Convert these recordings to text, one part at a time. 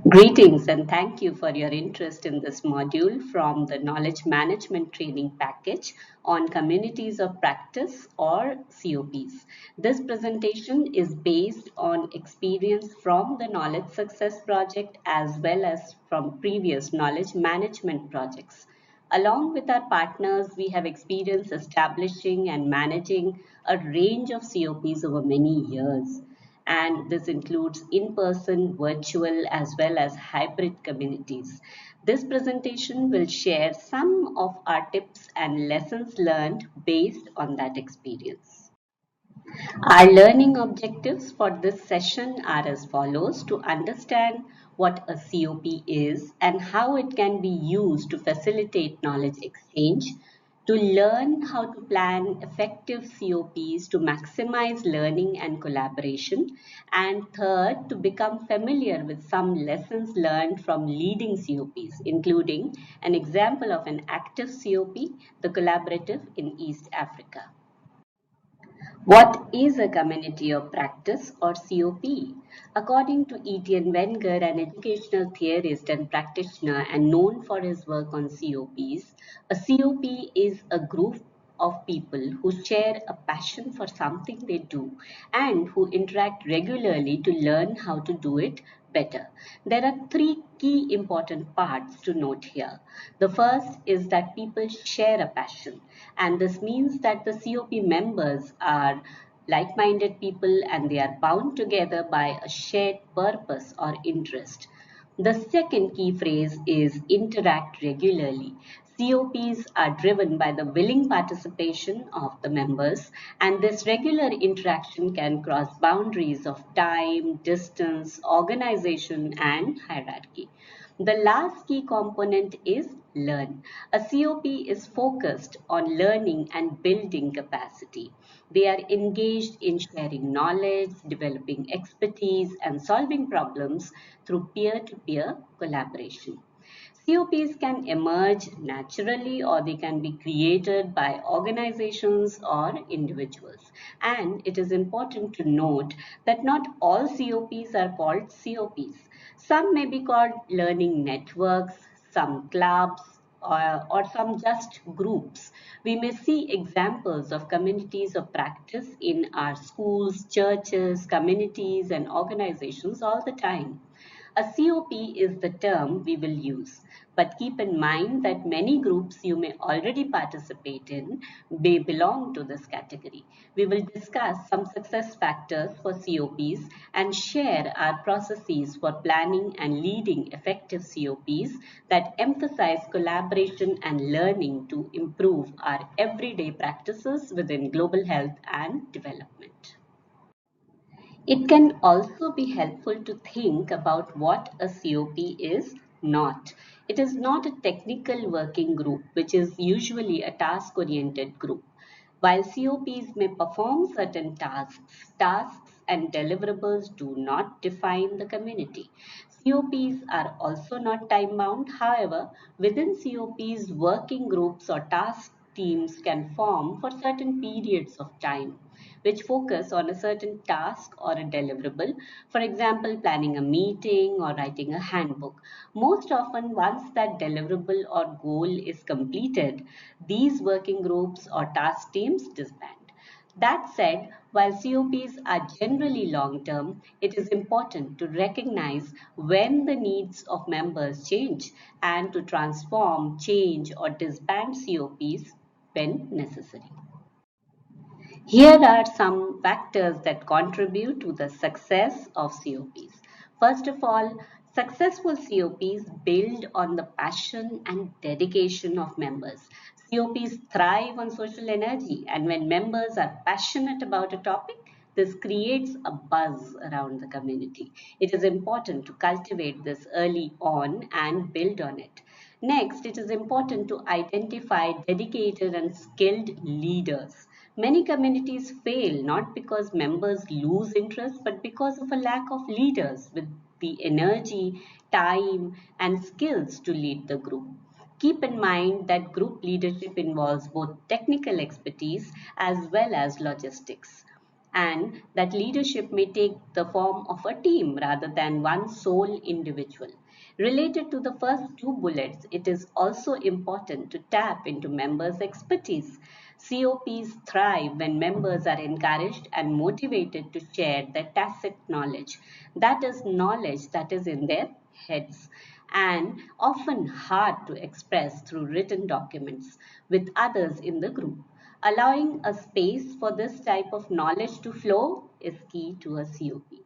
Greetings and thank you for your interest in this module from the Knowledge Management Training Package on Communities of Practice or COPs. This presentation is based on experience from the Knowledge Success Project as well as from previous knowledge management projects. Along with our partners, we have experience establishing and managing a range of COPs over many years, and this includes in-person, virtual, as well as hybrid communities. This presentation will share some of our tips and lessons learned based on that experience. Our learning objectives for this session are as follows: to understand what a COP is and how it can be used to facilitate knowledge exchange, to learn how to plan effective COPs to maximize learning and collaboration, and third, to become familiar with some lessons learned from leading COPs, including an example of an active COP, the collaborative in East Africa. What is a community of practice or COP? According to Etienne Wenger, an educational theorist and practitioner and known for his work on COPs, a COP is a group of people who share a passion for something they do and who interact regularly to learn how to do it better. There are three key important parts to note here. The first is that people share a passion, and this means that the COP members are like-minded people and they are bound together by a shared purpose or interest. The second key phrase is interact regularly. COPs are driven by the willing participation of the members, and this regular interaction can cross boundaries of time, distance, organization, and hierarchy. The last key component is learn. A COP is focused on learning and building capacity. They are engaged in sharing knowledge, developing expertise, and solving problems through peer-to-peer collaboration. COPs can emerge naturally or they can be created by organizations or individuals. And it is important to note that not all COPs are called COPs. Some may be called learning networks, some clubs, or some just groups. We may see examples of communities of practice in our schools, churches, communities, and organizations all the time. A COP is the term we will use, but keep in mind that many groups you may already participate in may belong to this category. We will discuss some success factors for COPs and share our processes for planning and leading effective COPs that emphasize collaboration and learning to improve our everyday practices within global health and development. It can also be helpful to think about what a COP is not. It is not a technical working group, which is usually a task-oriented group. While COPs may perform certain tasks, tasks and deliverables do not define the community. COPs are also not time-bound. However, within COPs, working groups or task teams can form for certain periods of time, which focus on a certain task or a deliverable, for example, planning a meeting or writing a handbook. Most often, once that deliverable or goal is completed, these working groups or task teams disband. That said, while COPs are generally long term, it is important to recognize when the needs of members change and to transform, change, or disband COPs when necessary. Here are some factors that contribute to the success of COPs. First of all, successful COPs build on the passion and dedication of members. COPs thrive on social energy, and when members are passionate about a topic, this creates a buzz around the community. It is important to cultivate this early on and build on it. Next, it is important to identify dedicated and skilled leaders. Many communities fail not because members lose interest, but because of a lack of leaders with the energy, time, and skills to lead the group. Keep in mind that group leadership involves both technical expertise as well as logistics. and that leadership may take the form of a team rather than one sole individual. Related to the first two bullets, it is also important to tap into members' expertise. COPs thrive when members are encouraged and motivated to share their tacit knowledge. That is knowledge that is in their heads and often hard to express through written documents with others in the group. Allowing a space for this type of knowledge to flow is key to a COP.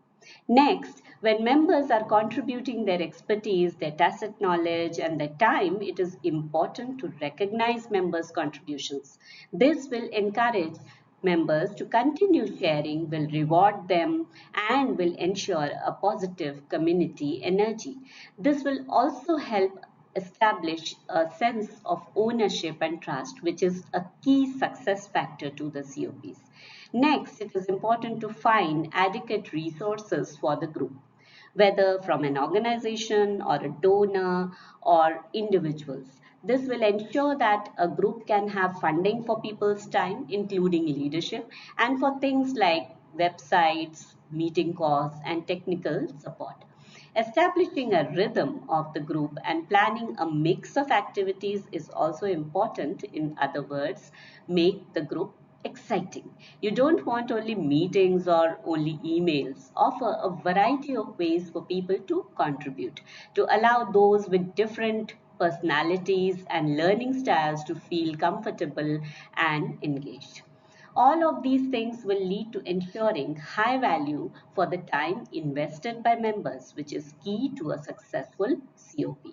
Next, when members are contributing their expertise, their tacit knowledge, and their time, it is important to recognize members' contributions. This will encourage members to continue sharing, will reward them, and will ensure a positive community energy. This will also help establish a sense of ownership and trust, which is a key success factor to the COPs. Next, it is important to find adequate resources for the group, whether from an organization or a donor or individuals. This will ensure that a group can have funding for people's time, including leadership, and for things like websites, meeting costs, and technical support. Establishing a rhythm of the group and planning a mix of activities is also important. In other words, make the group exciting. You don't want only meetings or only emails. Offer a variety of ways for people to contribute, to allow those with different personalities and learning styles to feel comfortable and engaged. All of these things will lead to ensuring high value for the time invested by members, which is key to a successful COP.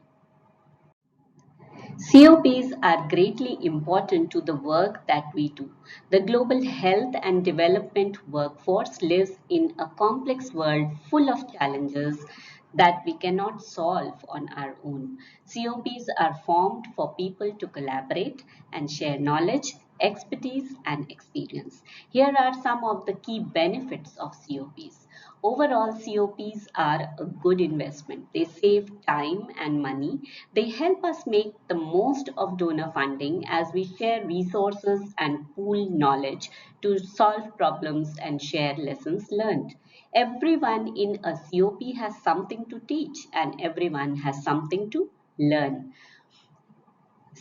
COPs are greatly important to the work that we do. The global health and development workforce lives in a complex world full of challenges that we cannot solve on our own. COPs are formed for people to collaborate and share knowledge, expertise, and experience. Here are some of the key benefits of COPs. Overall, COPs are a good investment. They save time and money. They help us make the most of donor funding as we share resources and pool knowledge to solve problems and share lessons learned. Everyone in a COP has something to teach and everyone has something to learn.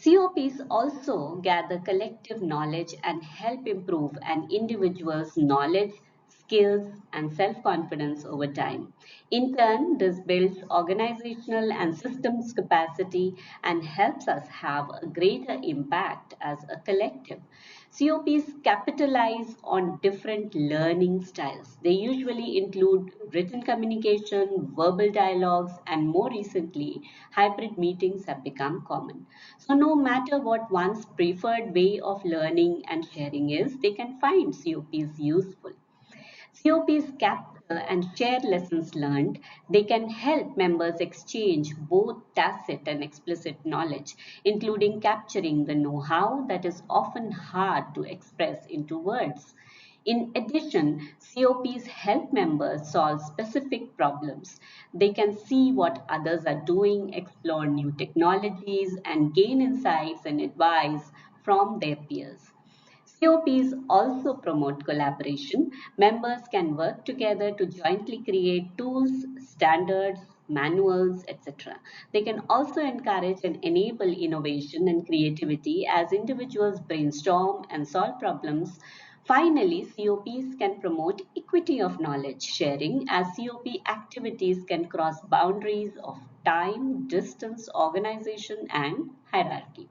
COPs also gather collective knowledge and help improve an individual's knowledge, skills, and self confidence over time. In turn, this builds organizational and systems capacity and helps us have a greater impact as a collective. COPs capitalize on different learning styles. They usually include written communication, verbal dialogues, and more recently, hybrid meetings have become common. So, no matter what one's preferred way of learning and sharing is, they can find COPs useful. COPs capture and share lessons learned. They can help members exchange both tacit and explicit knowledge, including capturing the know how that is often hard to express into words. In addition, COPs help members solve specific problems. They can see what others are doing, explore new technologies, and gain insights and advice from their peers. COPs also promote collaboration. Members can work together to jointly create tools, standards, manuals, etc. They can also encourage and enable innovation and creativity as individuals brainstorm and solve problems. Finally, COPs can promote equity of knowledge sharing as COP activities can cross boundaries of time, distance, organization, and hierarchy.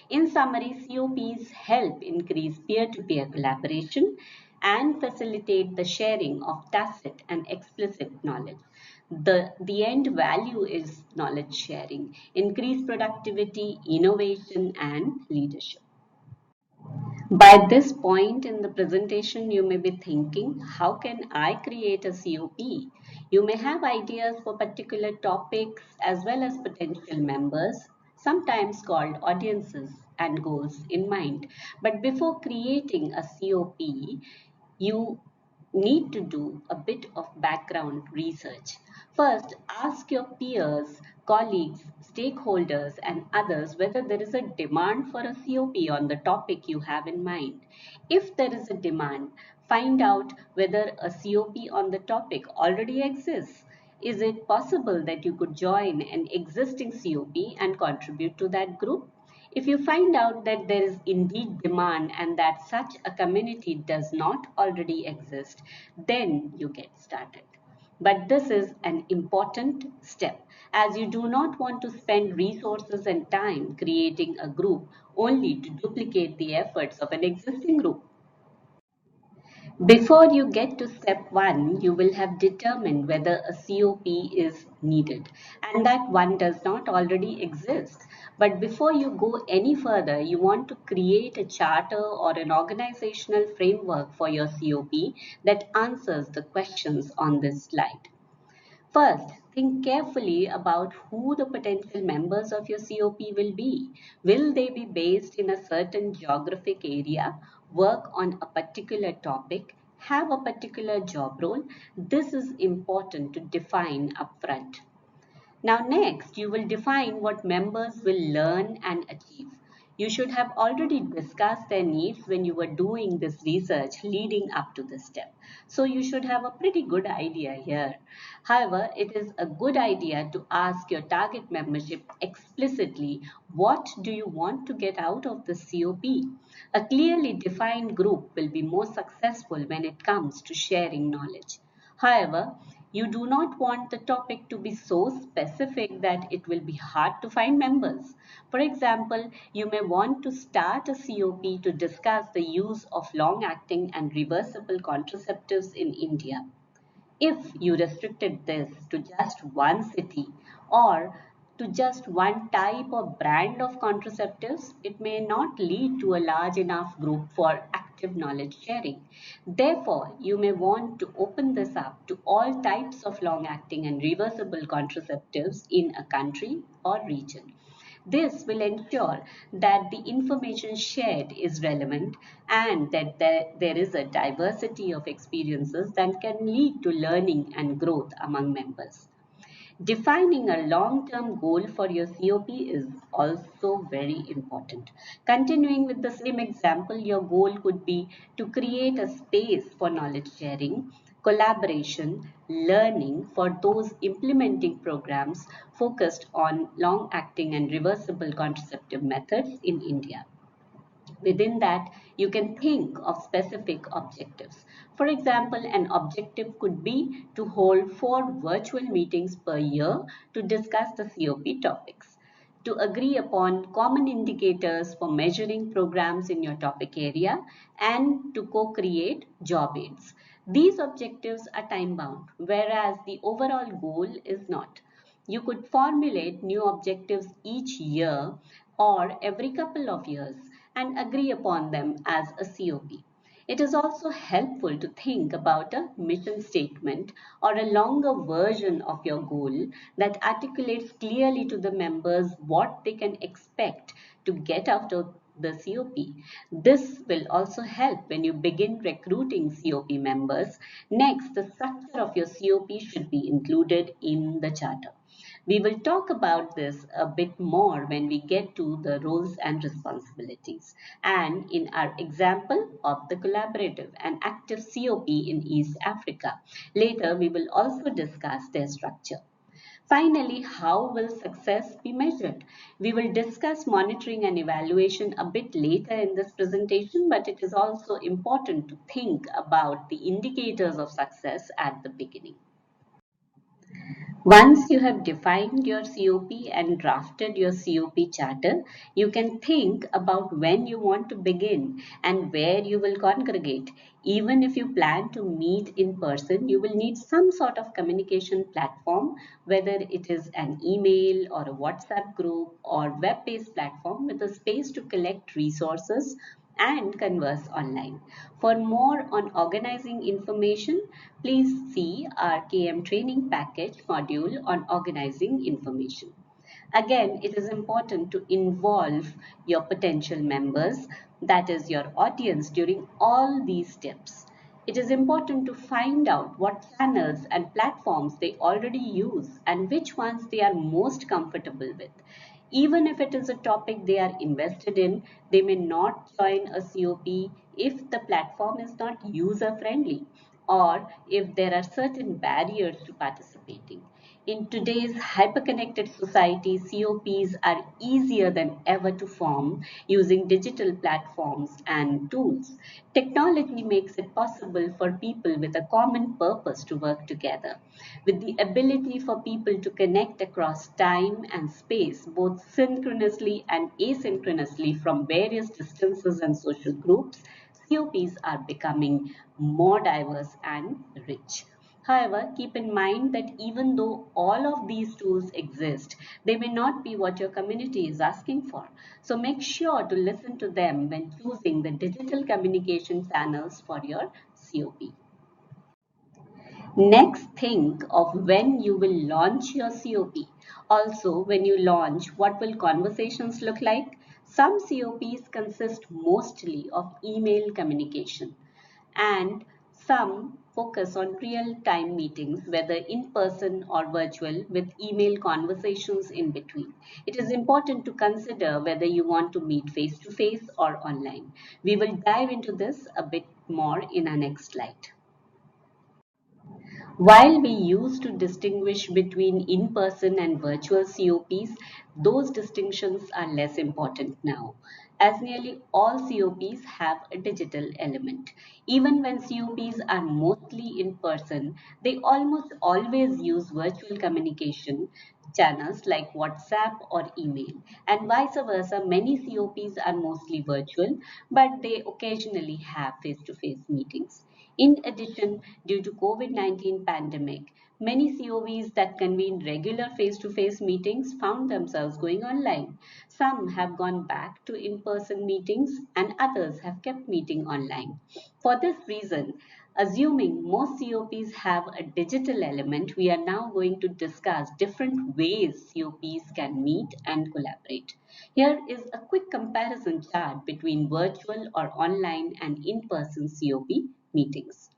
In summary, COPs help increase peer-to-peer collaboration and facilitate the sharing of tacit and explicit knowledge. The end value is knowledge sharing, increased productivity, innovation, and leadership. By this point in the presentation, you may be thinking, how can I create a COP? You may have ideas for particular topics as well as potential members, sometimes called audiences and goals in mind. But before creating a COP, you need to do a bit of background research. First, ask your peers, colleagues, stakeholders, and others whether there is a demand for a COP on the topic you have in mind. If there is a demand, Find out whether a COP on the topic already exists. Is it possible that you could join an existing COP and contribute to that group? If you find out that there is indeed demand and that such a community does not already exist, then you get started. But this is an important step, as you do not want to spend resources and time creating a group only to duplicate the efforts of an existing group. Before you get to step one, you will have determined whether a COP is needed and that one does not already exist. But before you go any further, you want to create a charter or an organizational framework for your COP that answers the questions on this slide. First, think carefully about who the potential members of your COP will be. Will they be based in a certain geographic area, work on a particular topic, have a particular job role? This is important to define upfront. Now next, you will define what members will learn and achieve. You should have already discussed their needs when you were doing this research leading up to this step. So you should have a pretty good idea here. However, it is a good idea to ask your target membership explicitly, what do you want to get out of the COP? A clearly defined group will be more successful when it comes to sharing knowledge. However, you do not want the topic to be so specific that it will be hard to find members. For example, you may want to start a COP to discuss the use of long acting and reversible contraceptives in India. If you restricted this to just one city or to just one type or brand of contraceptives, it may not lead to a large enough group for active knowledge sharing. Therefore, you may want to open this up to all types of long acting and reversible contraceptives in a country or region. This will ensure that the information shared is relevant and that there is a diversity of experiences that can lead to learning and growth among members. Defining a long-term goal for your COP is also very important. Continuing with the same example, your goal could be to create a space for knowledge sharing, collaboration, learning for those implementing programs focused on long-acting and reversible contraceptive methods in India. Within that, you can think of specific objectives. For example, an objective could be to hold 4 virtual meetings per year to discuss the COP topics, to agree upon common indicators for measuring programs in your topic area, and to co-create job aids. These objectives are time bound, whereas the overall goal is not. You could formulate new objectives each year or every couple of years and agree upon them as a COP. It is also helpful to think about a mission statement or a longer version of your goal that articulates clearly to the members what they can expect to get out of the COP. This will also help when you begin recruiting COP members. Next, the structure of your COP should be included in the charter. We will talk about this a bit more when we get to the roles and responsibilities. And in our example of the collaborative and active COP in East Africa, later we will also discuss their structure. Finally, how will success be measured? We will discuss monitoring and evaluation a bit later in this presentation, but it is also important to think about the indicators of success at the beginning. Once you have defined your COP and drafted your COP charter, you can think about when you want to begin and where you will congregate. Even if you plan to meet in person, you will need some sort of communication platform, whether it is an email or a WhatsApp group or web-based platform with a space to collect resources and converse online. For more on organizing information, please see our KM training package module on organizing information. Again, it is important to involve your potential members, that is your audience, during all these steps. It is important to find out what channels and platforms they already use and which ones they are most comfortable with. Even if it is a topic they are invested in, they may not join a COP if the platform is not user friendly or if there are certain barriers to participating. In today's hyperconnected society, COPs are easier than ever to form using digital platforms and tools. Technology makes it possible for people with a common purpose to work together. With the ability for people to connect across time and space, both synchronously and asynchronously from various distances and social groups, COPs are becoming more diverse and rich. However, keep in mind that even though all of these tools exist, they may not be what your community is asking for. So make sure to listen to them when choosing the digital communication channels for your COP. Next, think of when you will launch your COP. Also, when you launch, what will conversations look like? Some COPs consist mostly of email communication, and some focus on real time meetings, whether in person or virtual, with email conversations in between. It is important to consider whether you want to meet face to face or online. We will dive into this a bit more in our next slide. While we used to distinguish between in person and virtual COPs, those distinctions are less important now, as nearly all COPs have a digital element. Even when COPs are mostly in person, they almost always use virtual communication channels like WhatsApp or email, and vice versa. Many COPs are mostly virtual, but they occasionally have face to face meetings. In addition, due to COVID-19 pandemic, many COVs that convened regular face-to-face meetings found themselves going online. Some have gone back to in-person meetings and others have kept meeting online. For this reason, assuming most COPs have a digital element, we are now going to discuss different ways COPs can meet and collaborate. Here is a quick comparison chart between virtual or online and in-person COP meetings.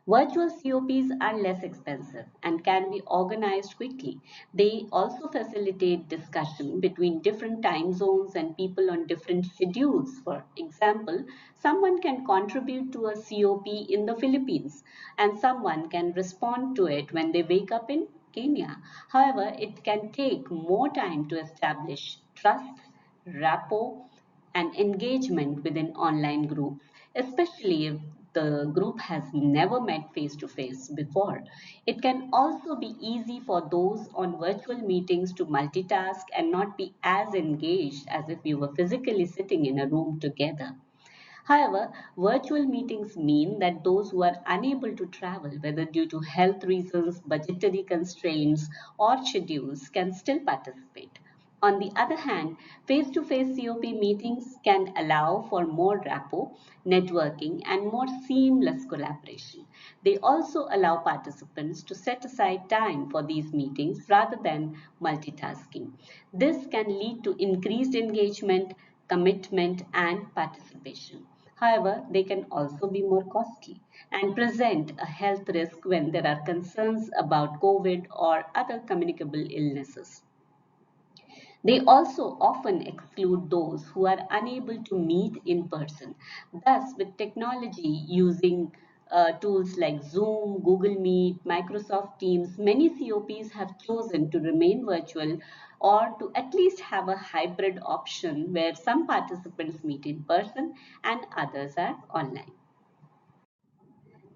Virtual COPs are less expensive and can be organized quickly. They also facilitate discussion between different time zones and people on different schedules. For example, someone can contribute to a COP in the Philippines and someone can respond to it when they wake up in Kenya. However, it can take more time to establish trust, rapport, and engagement within online groups, especially if the group has never met face to face before. It can also be easy for those on virtual meetings to multitask and not be as engaged as if you were physically sitting in a room together. However, virtual meetings mean that those who are unable to travel, whether due to health reasons, budgetary constraints, or schedules, can still participate. On the other hand, face to face COP meetings can allow for more rapport, networking, and more seamless collaboration. They also allow participants to set aside time for these meetings rather than multitasking. This can lead to increased engagement, commitment, and participation. However, they can also be more costly and present a health risk when there are concerns about COVID or other communicable illnesses. They also often exclude those who are unable to meet in person. Thus, with technology using tools like Zoom, Google Meet, Microsoft Teams, many COPs have chosen to remain virtual or to at least have a hybrid option where some participants meet in person and others are online.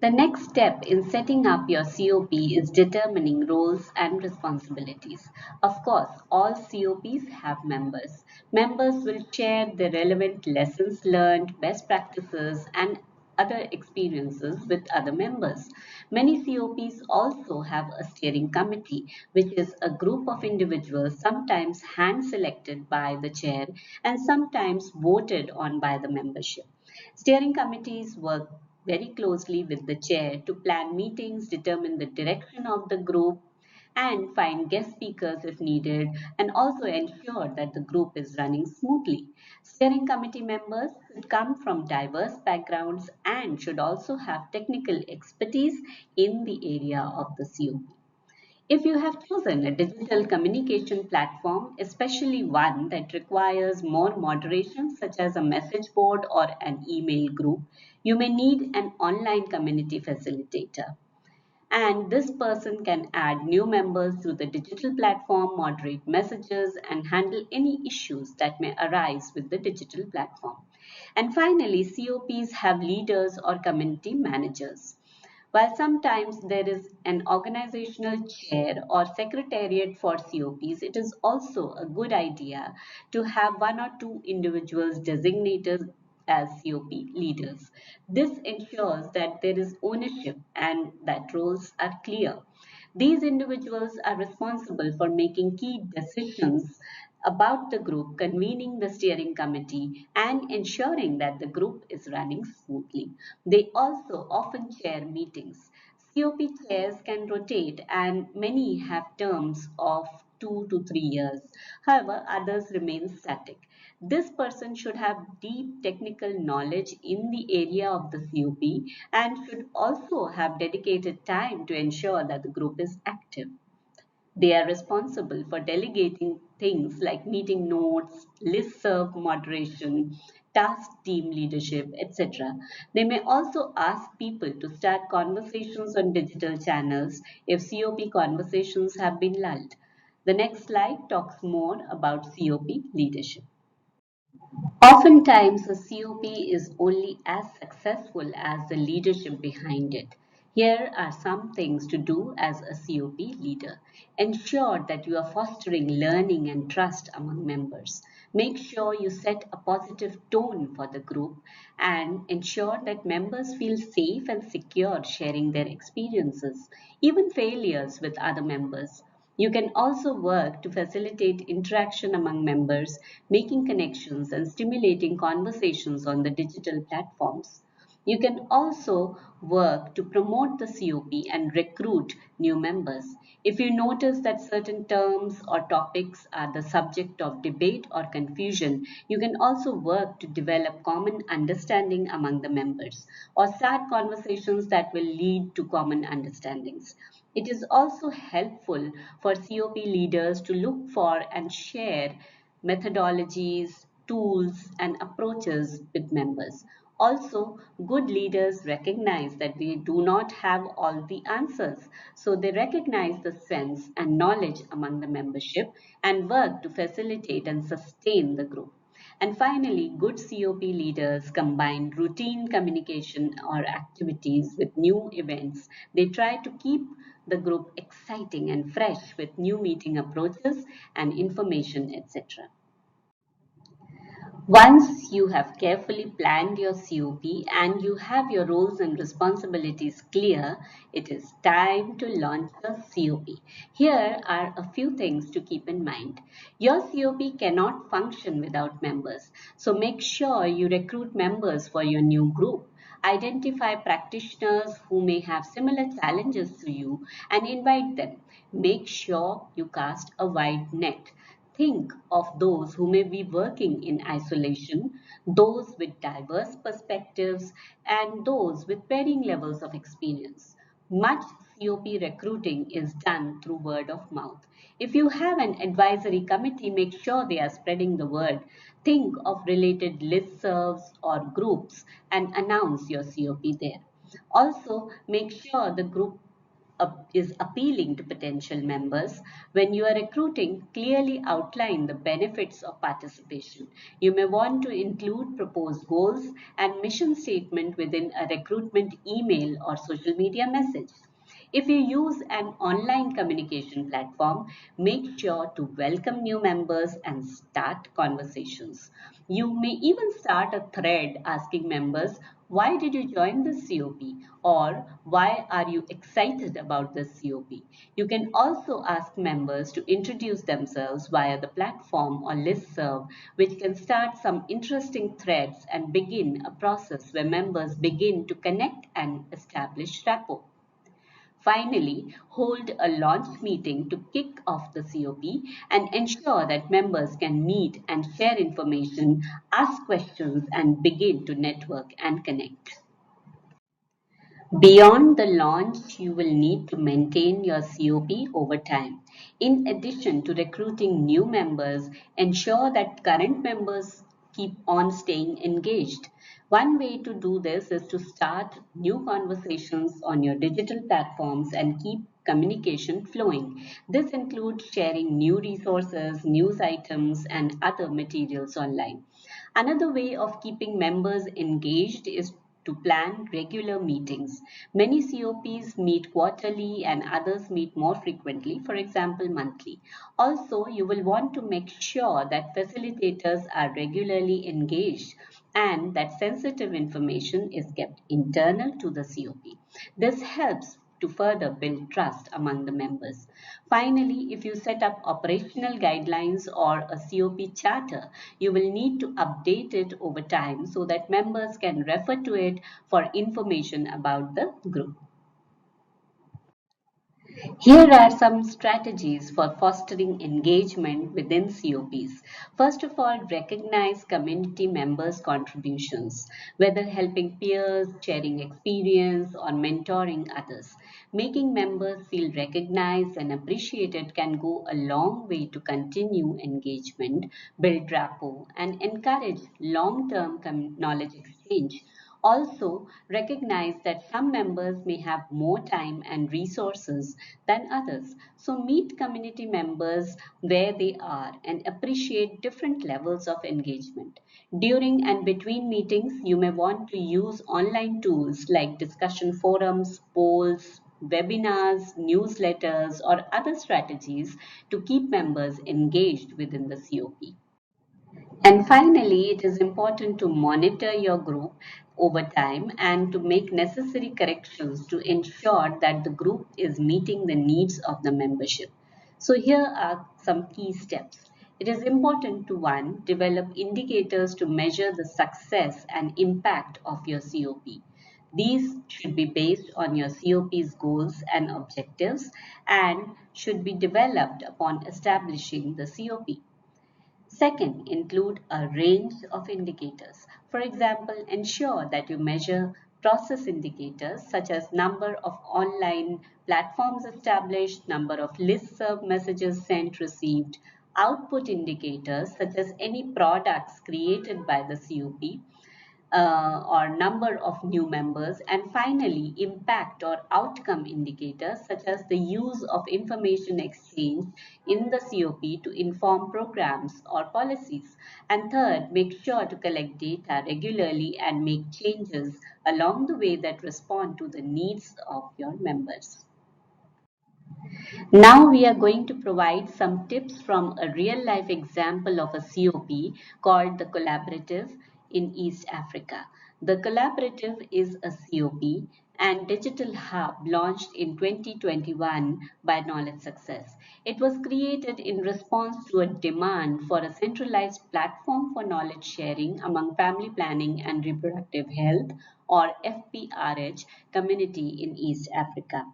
The next step in setting up your COP is determining roles and responsibilities. Of course, all COPs have members. Members will share the relevant lessons learned, best practices, and other experiences with other members. Many COPs also have a steering committee, which is a group of individuals sometimes hand selected by the chair and sometimes voted on by the membership. Steering committees work very closely with the chair to plan meetings, determine the direction of the group, and find guest speakers if needed, and also ensure that the group is running smoothly. Steering committee members should come from diverse backgrounds and should also have technical expertise in the area of the COP. If you have chosen a digital communication platform, especially one that requires more moderation, such as a message board or an email group, you may need an online community facilitator. And this person can add new members through the digital platform, moderate messages, and handle any issues that may arise with the digital platform. And finally, COPs have leaders or community managers. While sometimes there is an organizational chair or secretariat for COPs, it is also a good idea to have one or two individuals designated as COP leaders. This ensures that there is ownership and that roles are clear. These individuals are responsible for making key decisions about the group, convening the steering committee, and ensuring that the group is running smoothly. They also often chair meetings. COP chairs can rotate, and many have terms of 2 to 3 years. However, others remain static. This person should have deep technical knowledge in the area of the COP and should also have dedicated time to ensure that the group is active. They are responsible for delegating things like meeting notes, listserv moderation, task team leadership, etc. They may also ask people to start conversations on digital channels if COP conversations have been lulled. The next slide talks more about COP leadership. Oftentimes, a COP is only as successful as the leadership behind it. Here are some things to do as a COP leader. Ensure that you are fostering learning and trust among members. Make sure you set a positive tone for the group and ensure that members feel safe and secure sharing their experiences, even failures with other members. You can also work to facilitate interaction among members, making connections and stimulating conversations on the digital platforms. You can also work to promote the COP and recruit new members. If you notice that certain terms or topics are the subject of debate or confusion, you can also work to develop common understanding among the members or start conversations that will lead to common understandings. It is also helpful for COP leaders to look for and share methodologies, tools, and approaches with members. Also, good leaders recognize that they do not have all the answers, so they recognize the strengths and knowledge among the membership and work to facilitate and sustain the group. And finally, good COP leaders combine routine communication or activities with new events. They try to keep the group exciting and fresh with new meeting approaches and information, etc. Once you have carefully planned your COP and you have your roles and responsibilities clear, it is time to launch a COP. Here are a few things to keep in mind. Your COP cannot function without members, so make sure you recruit members for your new group. Identify practitioners who may have similar challenges to you and invite them. Make sure you cast a wide net. Think of those who may be working in isolation, those with diverse perspectives, and those with varying levels of experience. Much COP recruiting is done through word of mouth. If you have an advisory committee, make sure they are spreading the word. Think of related listservs or groups and announce your COP there. Also, make sure the group is appealing to potential members. When you are recruiting, clearly outline the benefits of participation. You may want to include proposed goals and mission statement within a recruitment email or social media message. If you use an online communication platform, make sure to welcome new members and start conversations. You may even start a thread asking members, why did you join the COP? Or why are you excited about the COP? You can also ask members to introduce themselves via the platform or listserv, which can start some interesting threads and begin a process where members begin to connect and establish rapport. Finally, hold a launch meeting to kick off the COP and ensure that members can meet and share information, ask questions, and begin to network and connect. Beyond the launch, you will need to maintain your COP over time. In addition to recruiting new members, ensure that current members keep on staying engaged. One way to do this is to start new conversations on your digital platforms and keep communication flowing. This includes sharing new resources, news items, and other materials online. Another way of keeping members engaged is to plan regular meetings. Many COPs meet quarterly and others meet more frequently, for example, monthly. Also, you will want to make sure that facilitators are regularly engaged and that sensitive information is kept internal to the COP. This helps to further build trust among the members. Finally, if you set up operational guidelines or a COP charter, you will need to update it over time so that members can refer to it for information about the group. Here are some strategies for fostering engagement within COPs. First of all, recognize community members' contributions, whether helping peers, sharing experience, or mentoring others. Making members feel recognized and appreciated can go a long way to continue engagement, build rapport, and encourage long-term knowledge exchange. Also, recognize that some members may have more time and resources than others. So, meet community members where they are and appreciate different levels of engagement. During and between meetings, you may want to use online tools like discussion forums, polls, webinars, newsletters, or other strategies to keep members engaged within the COP. And finally, it is important to monitor your group over time and to make necessary corrections to ensure that the group is meeting the needs of the membership. So here are some key steps. It is important to one, develop indicators to measure the success and impact of your COP. These should be based on your COP's goals and objectives and should be developed upon establishing the COP. Second, include a range of indicators. For example, ensure that you measure process indicators such as number of online platforms established, number of listserv messages sent received, output indicators such as any products created by the COP, or number of new members, and finally impact or outcome indicators such as the use of information exchange in the COP to inform programs or policies. And third, make sure to collect data regularly and make changes along the way that respond to the needs of your members. Now we are going to provide some tips from a real life example of a COP called the Collaborative in East Africa. The Collaborative is a COP and digital hub launched in 2021 by Knowledge Success. It was created in response to a demand for a centralized platform for knowledge sharing among family planning and reproductive health or FPRH community in East Africa.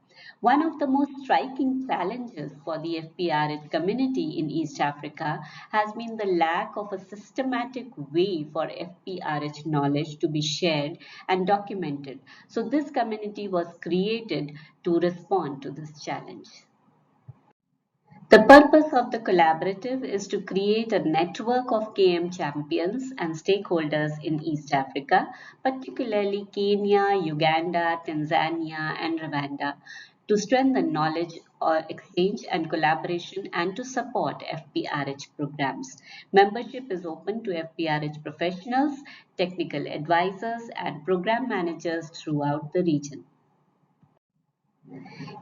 One of the most striking challenges for the FPRH community in East Africa has been the lack of a systematic way for FPRH knowledge to be shared and documented. So this community was created to respond to this challenge. The purpose of the collaborative is to create a network of KM champions and stakeholders in East Africa, particularly Kenya, Uganda, Tanzania, and Rwanda, to strengthen knowledge exchange and collaboration and to support FPRH programs. Membership is open to FPRH professionals, technical advisors, and program managers throughout the region.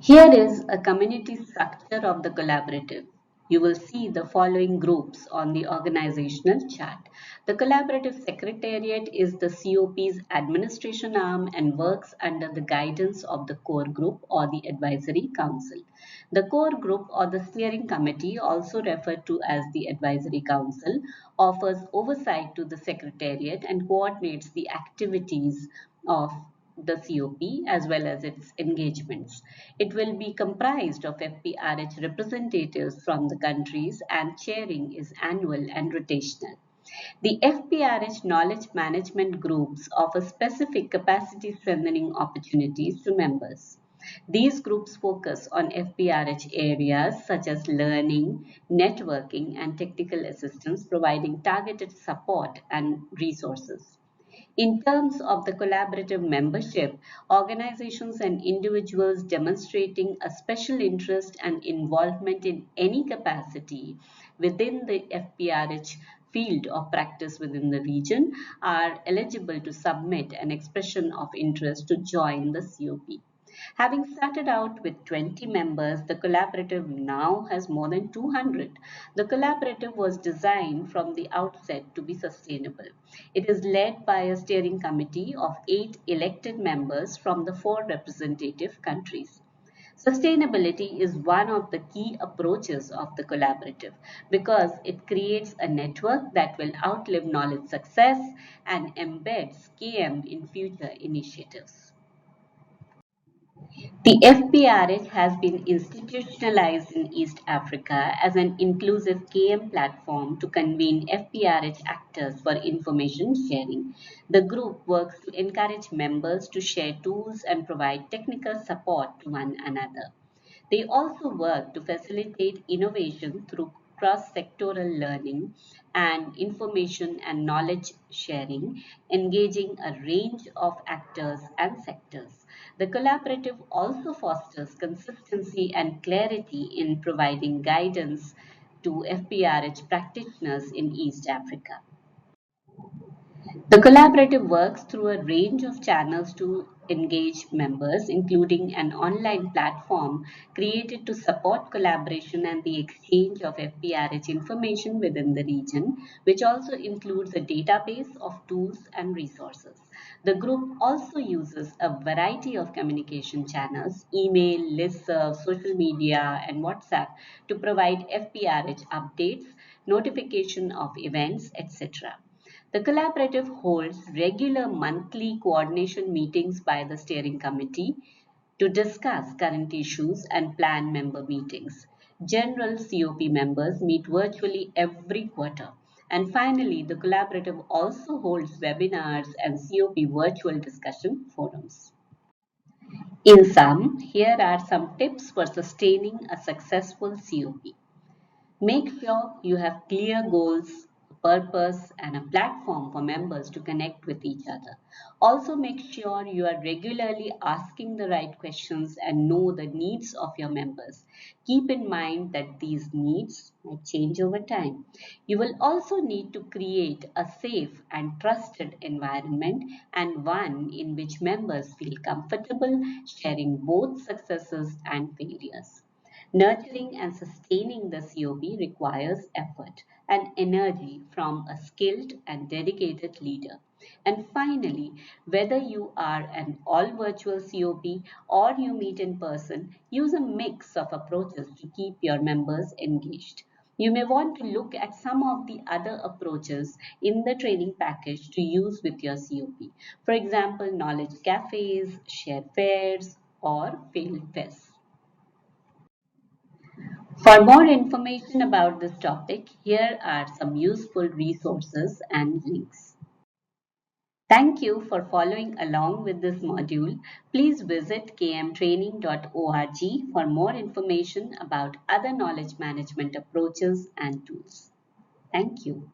Here is a community structure of the collaborative. You will see the following groups on the organizational chart. The collaborative secretariat is the COP's administration arm and works under the guidance of the core group or the advisory council. The core group or the steering committee, also referred to as the advisory council, offers oversight to the secretariat and coordinates the activities of the COP as well as its engagements. It will be comprised of FPRH representatives from the countries and chairing is annual and rotational. The FPRH knowledge management groups offer specific capacity strengthening opportunities to members. These groups focus on FPRH areas such as learning, networking, and technical assistance, providing targeted support and resources. In terms of the collaborative membership, organizations and individuals demonstrating a special interest and involvement in any capacity within the FPRH field of practice within the region are eligible to submit an expression of interest to join the COP. Having started out with 20 members, the collaborative now has more than 200. The collaborative was designed from the outset to be sustainable. It is led by a steering committee of 8 elected members from the 4 representative countries. Sustainability is one of the key approaches of the collaborative because it creates a network that will outlive knowledge success and embeds KM in future initiatives. The FPRH has been institutionalized in East Africa as an inclusive KM platform to convene FPRH actors for information sharing. The group works to encourage members to share tools and provide technical support to one another. They also work to facilitate innovation through cross-sectoral learning and information and knowledge sharing, engaging a range of actors and sectors. The collaborative also fosters consistency and clarity in providing guidance to FPRH practitioners in East Africa. The collaborative works through a range of channels to engage members, including an online platform created to support collaboration and the exchange of FPRH information within the region, which also includes a database of tools and resources. The group also uses a variety of communication channels, email, listserv, social media, and WhatsApp to provide FPRH updates, notification of events, etc. The collaborative holds regular monthly coordination meetings by the steering committee to discuss current issues and plan member meetings. General COP members meet virtually every quarter. And finally, the collaborative also holds webinars and COP virtual discussion forums. In sum, here are some tips for sustaining a successful COP. Make sure you have clear goals, purpose, and a platform for members to connect with each other. Also, make sure you are regularly asking the right questions and know the needs of your members. Keep in mind that these needs might change over time. You will also need to create a safe and trusted environment and one in which members feel comfortable sharing both successes and failures. Nurturing and sustaining the COP requires effort and energy from a skilled and dedicated leader. And finally, whether you are an all virtual COP or you meet in person, use a mix of approaches to keep your members engaged. You may want to look at some of the other approaches in the training package to use with your COP. For example, knowledge cafes, shared fairs, or field fests. For more information about this topic, here are some useful resources and links. Thank you for following along with this module. Please visit kmtraining.org for more information about other knowledge management approaches and tools. Thank you.